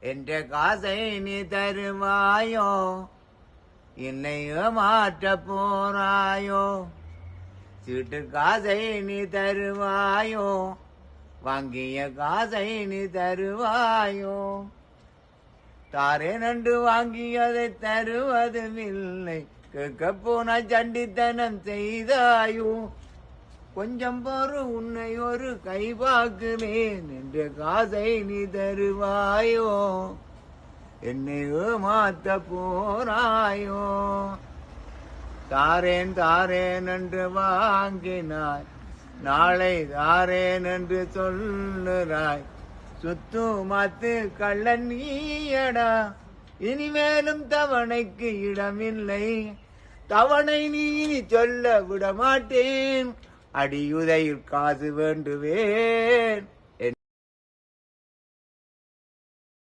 என்ற காசை நீ தருவாயோ, என்னை மாற்ற போறாயோ? சீட்டு காசை நீ தருவாயோ, வாங்கிய காசை நீ தருவாயோ? தாரே நன்று வாங்கியதை தருவதும் இல்லை, கேட்க போன சண்டித்தனம் செய்தாயோ? கொஞ்சம் போறு உன்னை ஒரு கை பார்க்கிறேன் என்ற காசை நீ தருவாயோ, என்னை மாத்த போறாயோ? தாரேன் தாரேன் என்று வாங்கினாய், நாளை தாரேன் என்று சொல்லுறாய். சுத்து மாத்து கள்ளன் நீயடா, இனிமேலும் தவணைக்கு இடமில்லை. தவணை நீ சொல்ல விட மாட்டேன், அடியுதையில் காசு வேண்டுவேன்.